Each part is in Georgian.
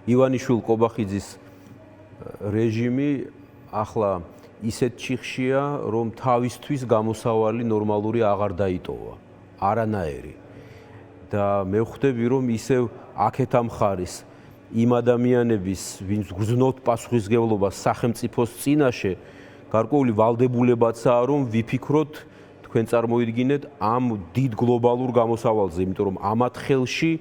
ივანიშვილ კობახიძის რეჟიმი ახლა ისეთ ჩიხშია, რომ თავისთვის გამოსავალი ნორმალური აღარ დაიტოვა, არანაირი. და მე ვხვდები, რომ ისევ აქეთ ამ ხარის იმ ადამიანების, ვინც გრძნოთ პასუხისმგებლობას სახელმწიფოს წინაშე, გარკვეული ვალდებულებაცაა, რომ ვიფიქროთ, თქვენ წარმოიდგინეთ ამ დიდ გლობალურ გამოსავალზე, იმიტომ რომ ამათ ხელში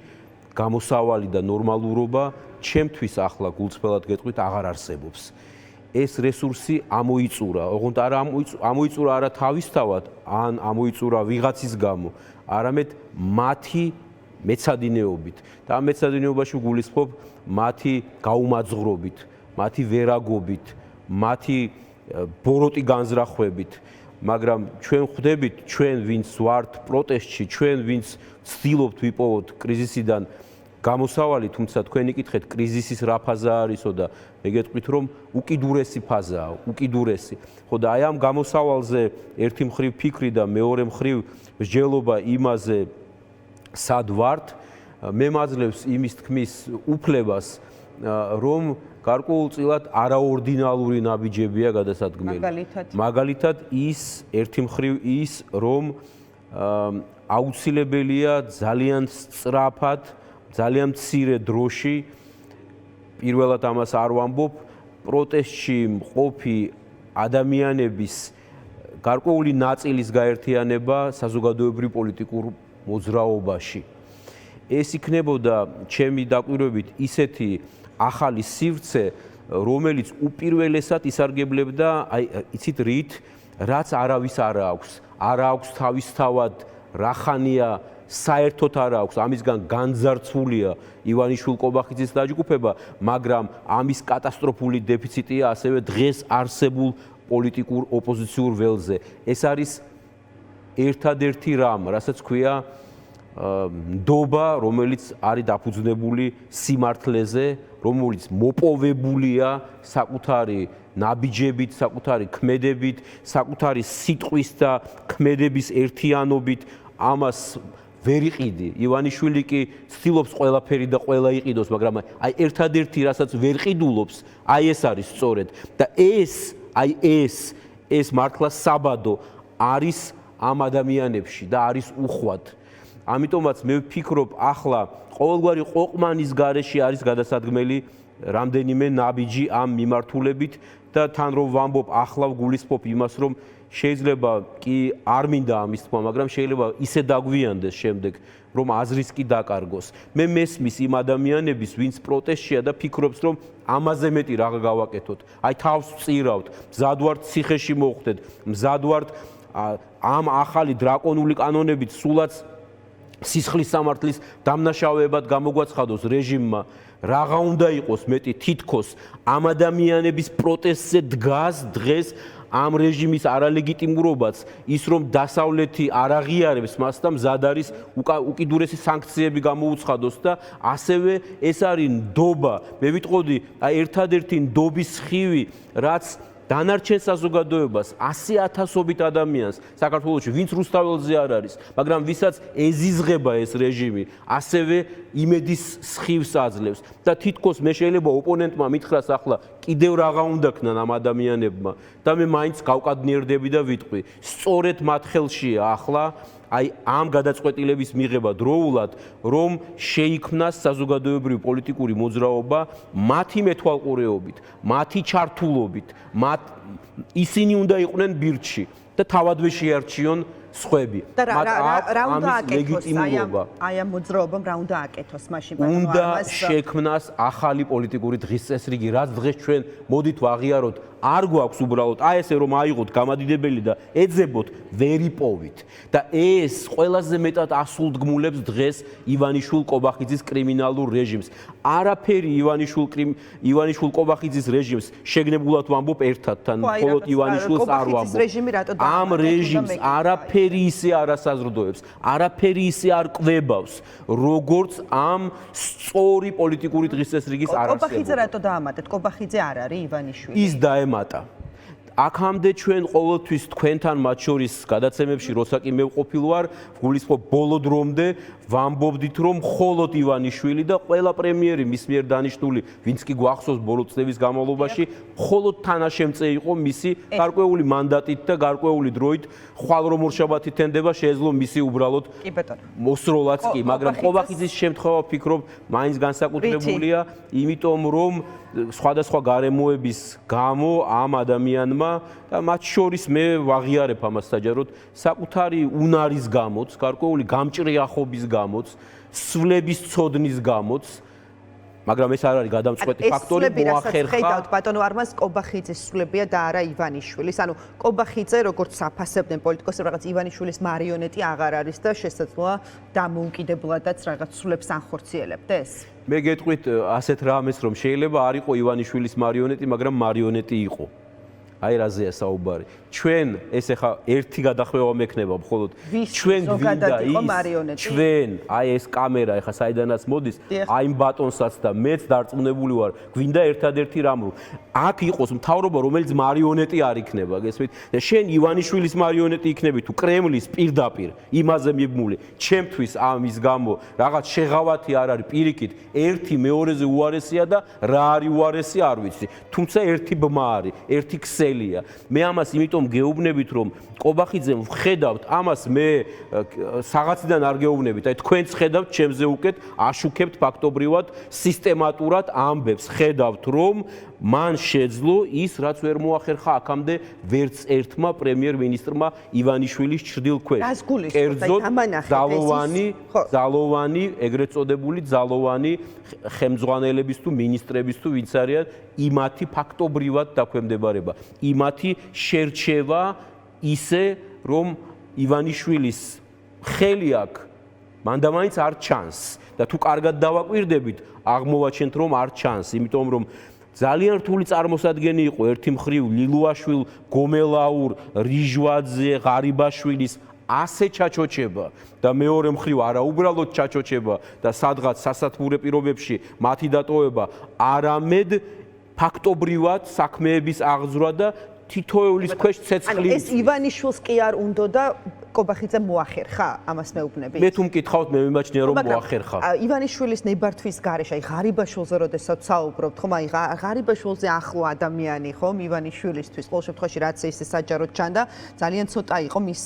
გამოსავალი და ნორმალურობა ჩემთვის ახლა გულწრფელად გეტყვით აღარ არსებობს. ეს რესურსი ამოიწურა, ოღონდ არა ამოიწურა არა თავისთავად, ან ამოიწურა ვიღაცის გამო, არამედ მათი მეცადინეობით. და ამ მეცადინეობაში გულისხმობ მათი გაუმაძღრობით, მათი ვერაგობით, მათი ბოროტი განზრახვებით. მაგრამ ჩვენ ხვდებით, ჩვენ ვინც ვართ პროტესტში, ჩვენ ვინც ვცდილობთ ვიპოვოთ კრიზისიდან გამოსავალი, თუმცა თქვენ იკითხეთ კრიზისის რა ფაზა არისო და მე გეტყვით, რომ უკიდურესი ფაზაა, უკიდურესი. ხო და აი ამ გამოსავალზე ერთი მხრივ ფიქრი და მეორე მხრივ მსჯელობა იმაზე, სად ვართ, მე მაძლევს იმის თქმის უფლებას, რომ გარკვეულწილად არაორდინალური ნაბიჯებია გადასადგმელი. მაგალითად ის ერთი მხრივ ის, რომ აუცილებელია ძალიან სწრაფად, ძალიან მცირე დროში, პირველად ამას არ ვამბობ, პროტესტში მყოფი ადამიანების გარკვეული ნაწილის გაერთიანება საზოგადოებრივ პოლიტიკურ მოძრაობაში. ეს იქნებოდა ჩემი დაკვირვებით ისეთი ახალი სივრცე, რომელიც უპირველესად ისარგებლებდა, იცით რით, რაც არავის არ აქვს. არ აქვს თავისთავად რახანია, საერთოდ არ აქვს, ამისგან განძარცვულია ივანიშვილ კობახიძის დაჯგუფება, მაგრამ ამის კატასტროფული დეფიციტია ასევე დღეს არსებულ პოლიტიკურ ოპოზიციურ ველზე. ეს არის ერთადერთი რამ, რასაც ქვია ნდობა, რომელიც არის დაფუძნებული სიმართლეზე, რომელიც მოპოვებულია საკუთარი ნაბიჯებით, საკუთარი ქმედებით, საკუთარი სიტყვის და ქმედების ერთიანობით. ამას ვერ იყიდი. ივანიშვილი კი ცდილობს ყველაფერი და ყველა იყიდოს, მაგრამ აი ერთადერთი, რასაც ვერ ყიდულობს, აი ეს არის სწორედ. და ეს მართლა საბადო არის ამ ადამიანებში და არის უხვად. ამიტომაც მე ვფიქრობ, ახლა ყოველგვარი ყოყმანის გარეშე არის გადასადგმელი რამდენიმე ნაბიჯი ამ მიმართულებით და თან რომ ვამბობ, ახლა ვგულისხმობ იმას, რომ შეიძლება კი არ მინდა ამის თქმა, მაგრამ შეიძლება ისე დაგვიანდეს შემდეგ, რომ აზრის კი დაკარგოს. მე მესმის იმ ადამიანების, ვინც პროტესტშია და ფიქრობს, რომ ამაზე მეტი რა გავაკეთოთ. აი თავს ვწირავთ, მზად ვართ ციხეში მოვხვდეთ, მზად ვართ ამ ახალი დრაკონული კანონებით სულაც სისხლის სამართლის დამნაშავეებად გამოგვაცხადოს რეჟიმმა, რაღა უნდა იყოს მეტი თითქოს ამ ადამიანების პროტესტზე დგას დღეს ამ რეჟიმის არალეგიტიმურობაც, ის რომ დასავლეთი არ აღიარებს მას და მზად არის უკიდურესი სანქციები გამოუცხადოს და ასევე ეს არის ნდობა. მე ვიტყოდი, აი ერთადერთი ნდობის სხივი, რაც დანარჩენ საზოგადოებას 100,000-ობით ადამიანს საქართველოში, ვინც რუსთაველზე არ არის, მაგრამ ვისაც ეზიზღება ეს რეჟიმი, ასევე იმედის სხივს აძლევს და თითქოს მე შეიძლება ოპონენტმა მითხრას ახლა კიდევ რაღა უნდა ქნან ამ ადამიანებმა და მე მაინც გავკადნიერდები და ვიტყვი, სწორედ მათ ხელშია ახლა აი ამ გადაწყვეტილების მიღება დროულად, რომ შეიქმნას საზოგადოებრივი პოლიტიკური მოძრაობა მათი მეთვალყურეობით, მათი ჩართულობით, ისინი უნდა იყვნენ ბირთში და თავადვე შეარჩიონ სხვები. რა უნდა აკეთოს აი ამ მოძრაობამ, რა უნდა აკეთოს მაშინ? უნდა შექმნას ახალი პოლიტიკური დღის წესრიგი, რაც დღეს ჩვენ მოდით ვაღიაროთ, არ გვაქვს უბრალოდ აი ესე რომ აიღოთ გამადიდებელი და ეძებოთ, ვერ იპოვით. და ეს ყველაზე მეტად ასულდგმულებს დღეს ივანიშვილ კობახიძის კრიმინალურ რეჟიმს. არაფერი ივანიშვილ კობახიძის რეჟიმს შეგნებულად ვამბობ ერთად, თან მხოლოდ ივანიშვილს არ ვამბობ. ამ რეჟიმს არაფერი ისე არ ასაზრდოებს, არაფერი ისე არ კვებავს, როგორც ამ სწორი პოლიტიკური დღის წესრიგის არარსებობა. კობახიძე რატო დაამატეთ? კობახიძე არ არის ივანიშვილი. ის დაემატა. აქამდე ჩვენ ყოველთვის თქვენთან მათ შორის გადაცემებში როცა კი მე ვყოფილ ვარ, გულისხმობ ბოლო დრომდე ვამბობდით რომ მხოლოდ ივანიშვილი და ყველა პრემიერი მის მიერ დანიშნული, ვინც კი გვახსოვს ბოლო წლების განმავლობაში, მხოლოდ თანაშემწე იყო მისი გარკვეული მანდატით და გარკვეული დროით, ხვალ რომ ორშაბათი თენდება, შეეძლო მისი უბრალოდ მოსროლაც კი, მაგრამ ყობახიძის შემთხვევა ვფიქრობ, მაინც განსაკუთრებულია, იმიტომ რომ სხვადასხვა გარემოების გამო ამ ადამიანმა და მათ შორის მე ვაღიარებ ამას საჯაროდ საკუთარი უნარის გამოც, გარკვეული გამჭრიახობის გამოც, სვლების ცოდნის გამოც, მაგრამ ეს არ არის გადამწყვეტი ფაქტორი, მოახერხა. ხედავთ ბატონო არმაზ ყობახიძის სვლებია და არა ივანიშვილის. ანუ ყობახიძე როგორც აფასებდნენ პოლიტიკოსები რაღაც ივანიშვილის მარიონეტი აღარ არის და შესაძლოა დამოუკიდებლადაც რაღაც სვლებს ანხორციელებდეს. მე გეტყვით ასეთ რამეს რომ შეიძლება არ იყო ივანიშვილის მარიონეტი, მაგრამ მარიონეტი იყო. აი რაზეა საუბარი. ჩვენ ეს ახლა ერთი გადახვევა მექნება მხოლოდ ჩვენ გვინდა ის ჩვენ აი ეს კამერა ახლა საიდანაც მოდის აი იმ ბატონსაც და მეც დარწმუნებული ვარ გვინდა ერთადერთი რამ რომ აქ იყოს მთავრობა რომელიც მარიონეტი არ იქნება გესმით და შენ ივანიშვილის მარიონეტი იქნები თუ კრემლის პირდაპირ იმაზე მიბმული ჩემთვის ამის გამო რაღაც შეღავათი არ არის პირიქით ერთი მეორეზე უარესია და რა არის უარესი არ ვიცი თუმცა ერთი ბმა არის ერთი ქსელია მე ამას იმიტომ გეუბნებით რომ ყობახიძემ ვხედავთ ამას მე საღაციდან არ გეუბნებით აი თქვენც ხედავთ ჩემზე უკეთ აშუქებთ ფაქტობრივად სისტემატურად ამბებს ხედავთ რომ მან შეძლო ის რაც ვერ მოახერხა აქამდე ვერც ერთმა პრემიერ-მინისტრმა ივანიშვილის ჩრდილქვეშ კერძოდ ძალოვანი ეგრეთ წოდებული ძალოვანი ხელმძღვანელების თუ მინისტრების თუ ვინც არიან იმათი ფაქტობრივად დაქვემდებარება იმათი შერჩევა ისე რომ ივანიშვილის ხელი აქვს მანდამაინც არ ჩანს და თუ კარგად დავაკვირდებით აღმოვაჩენთ რომ არ ჩანს იმიტომ რომ ძალიან რთული წარმოსადგენი იყო ერთი მხრივ ლილუაშვილ გომელაურ რიჟვაძე ღარიბაშვილის ასე ჩაჩოჩება და მეორე მხრივ არა უბრალოდ ჩაჩოჩება და სადღაც სასათბურე პირობებში მათი დატოვება არამედ ფაქტობრივად საქმეების აღძვრა და თითოეულის ქვეშ ცეცხლი ეს ივანიშვილს კი არ უნდა და ყობახიძემ მოახერხა ამას მეუბნები მე თუ მკითხავთ მე მიმაჩნია რომ მოახერხა ივანიშვილის ნებართვის გარეშე აი ღარიბაშვილზე როდესაც საუბრობთ ხომ აი ღარიბაშვილზე ახლო ადამიანი ხომ ივანიშვილისთვის ყოველ შემთხვევაში რაც ისე საჯაროდ ჩანდა ძალიან ცოტა იყო მის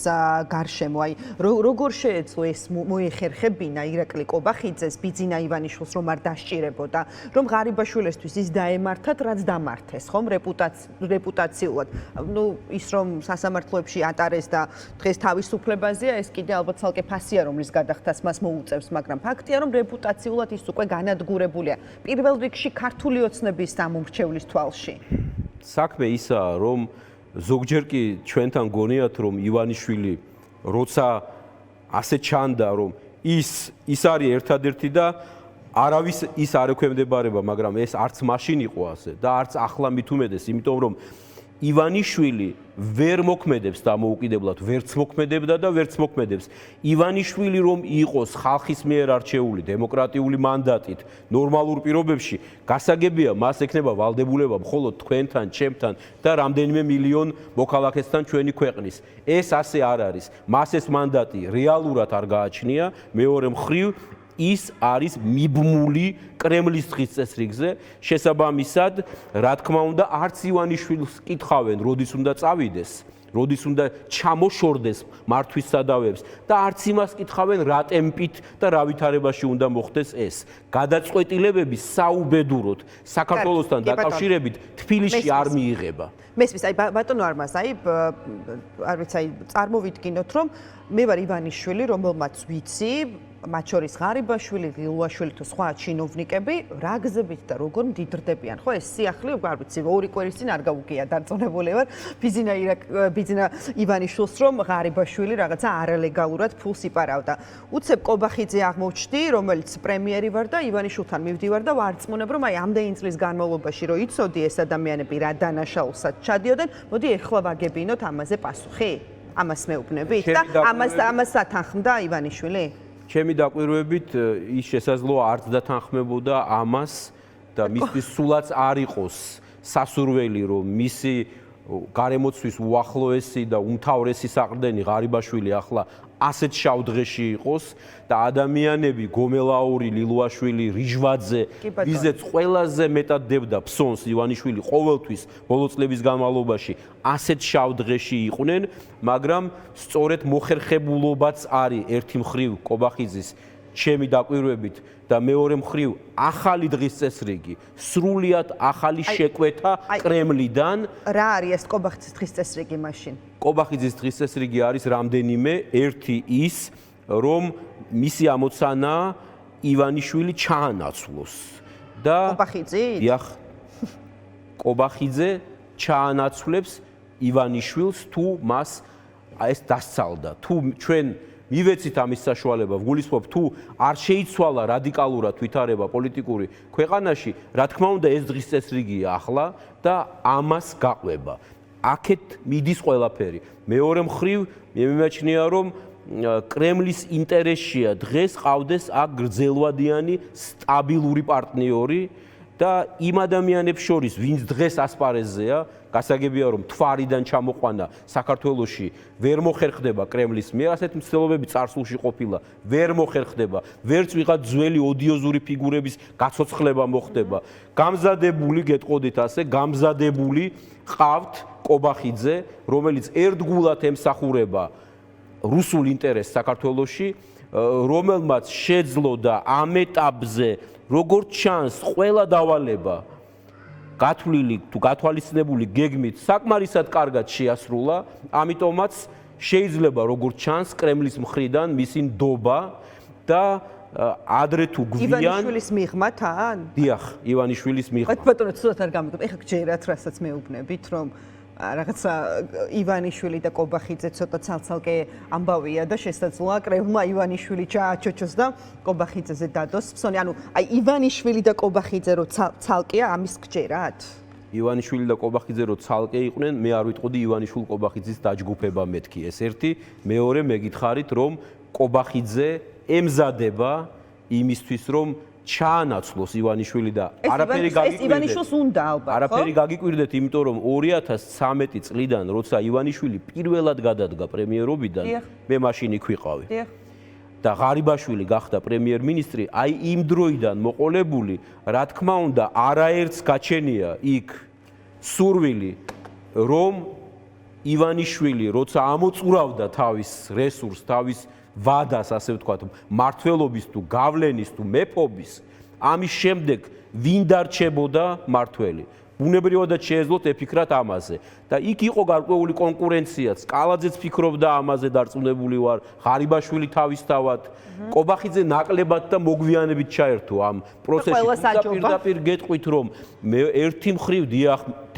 გარშემო აი როგორ შეეძლო ეს მოეხერხებინა ირაკლი ყობახიძეს ბიძინა ივანიშვილს რომ არ დასჭირებოდა რომ ღარიბაშვილისთვის ის დაემართათ რაც დამართეს ხომ რეპუტაციულად ნუ ის რომ სასამართლოებში ატარეს და დღეს თავისუფლებაზეა ეს კიდე ალბათ ცალკე ფასია რომლის გადახდას მას მოუწევს მაგრამ ფაქტია რომ რეპუტაციულად ის უკვე განადგურებულია პირველ რიგში ქართული ოცნების დამომრჩევლის თვალში საქმე ისაა რომ ზოგჯერ კი ჩვენთან გონიათ რომ ივანიშვილი როცა ასე ჩანდა რომ ის არის ერთადერთი და არავის ის არ ექვემდებარება მაგრამ ეს არც მაშინ იყო ასე და არც ახლა მით უმეტეს იმიტომ რომ ივანიშვილი ვერ მოქმედებს დამოუკიდებლად, ვერც მოქმედებდა და ვერც მოქმედებს. ივანიშვილი რომ იყოს ხალხის მიერ არჩეული დემოკრატიული მანდატით, ნორმალურ პირობებში, გასაგებია, მას ექნება ვალდებულება მხოლოდ თქვენთან, ჩემთან და რამდენიმე მილიონ მოქალაქესთან ჩვენი ქვეყნის. ეს ასე არ არის. მას ეს მანდატი რეალურად არ გააჩნია, მეორე მხრივ ის არის მიბმული კრემლის დღის წესრიგზე შესაბამისად რა თქმა უნდა არც ივანიშვილს კითხავენ როდის უნდა წავიდეს როდის უნდა ჩამოშორდეს მართვის სადავეებს და არც იმას კითხავენ რა ტემპით და რა ვითარებაში უნდა მოხდეს ეს გადაწყვეტილებები საუბედუროდ საქართველოსთან დაკავშირებით თბილისში არ მიიღება მესმის აი ბატონო არმაზ აი არ ვიცი აი წარმოვიდგინოთ რომ მე ვარ ივანიშვილი რომელმაც ვიცი მათ შორის ღარიბაშვილი, ლილუაშვილი თუ სხვა ჩინოვნიკები რა გზებით და როგორ მდიდრდებიან. ხო ეს სიახლე არ ვიცი, ორი კვირის წინ არ გავუგია დარწმუნებული ვარ. ბიძინა ივანიშვილს რომ ღარიბაშვილი რაღაცა არალეგალურად ფულს იპარავდა. უცებ ყობახიძე აღმოჩნდი, რომელიც პრემიერი ვარ და ივანიშვილთან მივდივარ და ვარწმუნებ რომ აი ამდენი წლის განმავლობაში რომ იცოდი ეს ადამიანები რა დანაშაულსაც ჩადიოდნენ, მოდი ეხლა ვაგებინოთ ამაზე პასუხი. ამას მეუბნებით და ამას ათანხმდა ივანიშვილი? ჩემი დაკვირვებით ის შესაძლოა არც დათანხმებოდა ამას და მისთვის სულაც არ იყოს სასურველი რომ მისი გარემოცვის უახლოესი და უმთავრესი საყრდენი ღარიბაშვილი ახლა ასეთ შავ დღეში იყოს და ადამიანები გომელაური, ლილუაშვილი, რიჟვაძე, ვიზეც ყველაზე მეტად დებდა ფსონს ივანიშვილი ყოველთვის ბოლო წლების განმავლობაში ასეთ შავ დღეში იყვნენ, მაგრამ სწორედ მოხერხებულობაც არის ერთი მხრივ კობახიძის ჩემი დაკვირვებით და მეორე მხრივ ახალი დღის წესრიგი, სრულიად ახალი შეკვეთა კრემლიდან. რა არის ეს კობახიძის დღის წესრიგი მაშინ? კობახიძის დღის წესრიგი არის რამდენიმე, ერთი ის, რომ მისი ამოცანა ივანიშვილი ჩაანაცვლოს და კობახიძით? დიახ. კობახიძე ჩაანაცვლებს ივანიშვილს თუ მას ეს დასცალდა. თუ ჩვენ მივეცით ამის საშუალება, ვგულისხმობ თუ არ შეიცვალა რადიკალურად ვითარება პოლიტიკური ქვეყანაში, რა თქმა უნდა ეს დღის წესრიგია ახლა და ამას გაყვება. აქეთ მიდის ყველაფერი. მეორე მხრივ მიმაჩნია რომ კრემლის ინტერესია დღეს ყავდეს აქ გრძელვადიანი სტაბილური პარტნიორი და იმ ადამიანებს შორის, ვინც დღეს ასპარეზზეა, გასაგებია რომ თვარიდან ჩამოყვანა საქართველოში ვერ მოხერხდება კრემლის მიერ, ასეთ მცდელობები წარსულში ყოფილა, ვერ მოხერხდება, ვერც ვიღაც ძველი ოდიოზური ფიგურების გაცოცხლება მოხდება. გამზადებული, გეტყოდით ასე, გამზადებული ყავთ კობახიძე, რომელიც ერთგულად ემსახურება რუსულ ინტერესს საქართველოში, რომელმაც შეძლო და ამ ეტაპზე როგორც ჩანს, ყველა დავალება გათვლილი თუ გათვალისწინებული გეგმით საკმარისად კარგად შეასრულა, ამიტომაც შეიძლება როგორც ჩანს კრემლის მხრიდან მისი ნდობა და ადრე თუ გვიან ივანიშვილის მიღმა თან? დიახ, ივანიშვილის მიღმა. ბატონო, ცუდად არ გამიგებ. ეხლა გჯერათ, რასაც მეუბნებით, რომ რაღაცა ივანიშვილი და კობახიძე ცოტა ცალ-ცალკე ამბავია და შესაძლოა კრემლმა ივანიშვილი ჩააჩოჩოს და კობახიძეზე დადოს ფსონი. ანუ აი ივანიშვილი და კობახიძე რო ცალკეა, ამის გჯერათ? ივანიშვილი და კობახიძე რო ცალკე იყვნენ, მე არ ვიტყოდი ივანიშვილ კობახიძის დაჯგუფება მეთქი. ეს ერთი, მეორე მეგითხარით რომ კობახიძე ემზადება იმისთვის რომ ჩაანაცვლოს ივანიშვილი და არაფერი გაგიკვირდეთ. ეს ივანიშვილს უნდა ალბათ, ხო? არაფერი გაგიკვირდეთ, იმიტომ რომ 2013 წლიდან, როცა ივანიშვილი პირველად გადადგა პრემიერობიდან, მე მაშინ იქ ვიყავი. და ღარიბაშვილი გახდა პრემიერ-მინისტრი, აი იმ დროიდან მოყოლებული, რა თქმა უნდა, არაერთს გაჩენია იქ სურვილი, რომ ივანიშვილი, როცა ამოწურავდა თავის რესურსს, თავის ვადას, ასე ვთქვათ, მმართველობის თუ გავლენის თუ მეფობის, ამის შემდეგ ვინ დარჩებოდა მმართველი. ბუნებრივადაც შეეძლოთ ეფიქრათ ამაზე. და იქ იყო გარკვეული კონკურენციაც. კალაძეც ფიქრობდა ამაზე, დარწმუნებული ვარ, ღარიბაშვილი თავისთავად, კობახიძე ნაკლებად და მოგვიანებით ჩაერთო ამ პროცესში. პირდაპირ გეტყვით, რომ მე ერთი მხრივ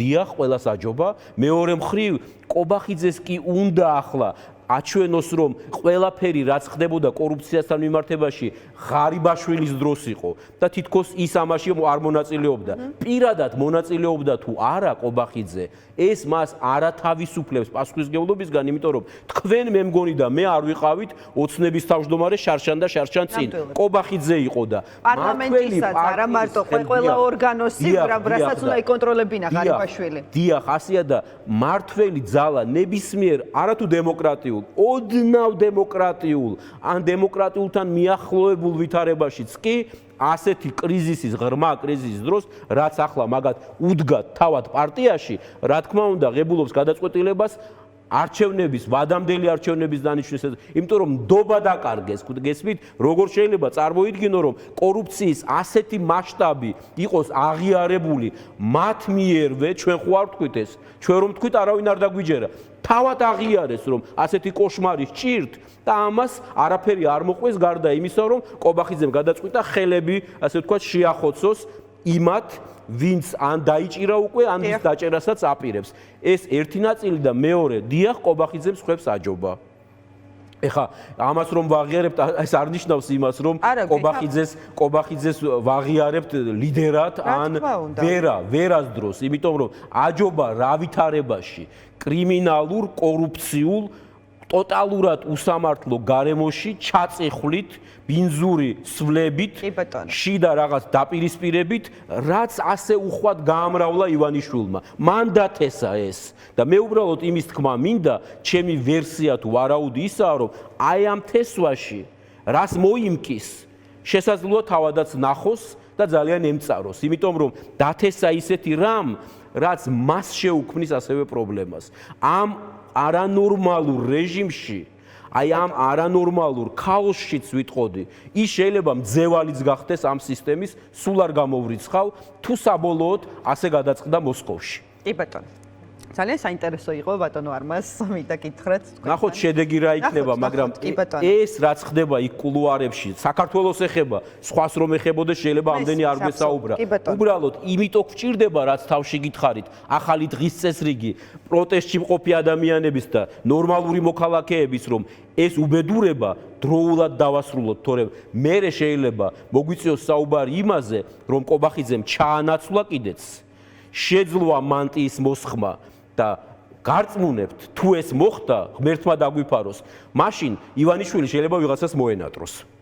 დიახ, ყველას აჯობა, მეორე მხრივ კობახიძეს კი უნდა ახლა აჩვენოს რომ ყველაფერი რაც ხდებოდა კორუფციასთან მიმართებაში ღარიბაშვილის დროს იყო და თითქოს ის ამაში არ მონაწილეობდა. პირადად მონაწილეობდა თუ არა კობახიძე, ეს მას არათავისუფლებს პასუხისმგებლობისგან, იმიტომ რომ თქვენ მე მგონი და მე არ ვიყავით ოცნების თავმჯდომარე შარშან და შარშან წინ. კობახიძე იყო და პარლამენტისაც არა მარტო ყველა ორგანოსი, რასაც უნდა იკონტროლებინა ღარიბაშვილი. დიახ, ასია და მართველი ძალა ნებისმიერ არათუ დემოკრატიულ ოდნავ დემოკრატიულ ან დემოკრატიულთან მიახლოებულ ვითარებაშიც კი ასეთი კრიზისის, ღრმა კრიზისის დროს, რაც ახლა მაგათ უდგათ თავად პარტიაში, რა თქმა უნდა, ღებულობს გადაწყვეტილებას არჩევნების, ვადამდელი არჩევნების დანიშვნის, იმიტომ რომ ნდობა დაკარგეს, გესმით, როგორ შეიძლება წარმოიდგინო, რომ კორუფციის ასეთი მასშტაბი იყოს აღიარებული მათ მიერვე, ჩვენ ხო არ ვთქვით ეს, ჩვენ რომ ვთქვით, არავინ არ დაგვიჯერა. თავად აღიარეს, რომ ასეთი კოშმარი სჭირთ და ამას არაფერი არ მოყვეს გარდა იმისა, რომ კობახიძემ გადაწყვიტა ხელები, ასე ვთქვათ, შეახოცოს იმათ, ვინც ან დაიჭირა უკვე, ან ვის დაჭერასაც აპირებს. ეს ერთი ნაწილი და მეორე, დიახ, კობახიძემ სხვებს აჯობა. ეხა ამას რომ ვაღიარებთ, ეს არ ნიშნავს იმას, რომ კობახიძეს ვაღიარებთ ლიდერად ან ვერას დროს, იმიტომ რომ აჯობა რა ვითარებაში კრიმინალურ, კორუფციულ ტოტალურად უსამართლო გარემოში ჩაწეხვლით, ბინძური სვლებით, კი ბატონო. შიდა რაღაც დაპირისპირებით, რაც ასე უხვად გაამრავლა ივანიშვილმა. მან დათესა ეს და მე უბრალოდ იმის თქმა მინდა, ჩემი ვერსია თუ ვარაუდი ისაა, რომ აი ამ თესვაში რას მოიმკის, შესაძლოა თავადაც ნახოს და ძალიან ემწაროს, იმიტომ რომ დათესა ისეთი რამ, რაც მას შეუქმნის ასევე პრობლემას. ამ არანორმალურ რეჟიმში, აი ამ არანორმალურ ქაოსშიც ვიტყოდი, ის შეიძლება მძევალიც გახდეს ამ სისტემის, სულ არ გამოვრიცხავ, თუ საბოლოოდ ასე გადაწყდა მოსკოვში. კი ბატონო. ძალიან საინტერესო იყო ბატონო არმას მინდა გითხრათ. ნახოთ შედეგი რა იქნება, მაგრამ ეს რაც ხდება იქ კულუარებში, საქართველოს ეხება, სხვას რომ ეხებოდა შეიძლება ამდენი არ გვესაუბრა. უბრალოდ იმიტომ გვჭირდება, რაც თავში გითხარით, ახალი დღის წესრიგი, პროტესტში მყოფი ადამიანების და ნორმალური მოქალაქეების, რომ ეს უბედურება დროულად დავასრულოთ, თორემ მერე შეიძლება მოგვიწიოს საუბარი იმაზე, რომ კობახიძემ ჩაანაცვლა კიდეც, შეძლო მანტიის მოსხმა და გარწმუნებთ, თუ ეს მოხდა, ღმერთმა დაგვიფაროს, მაშინ ივანიშვილი შეიძლება ვიღაცას მოენატროს.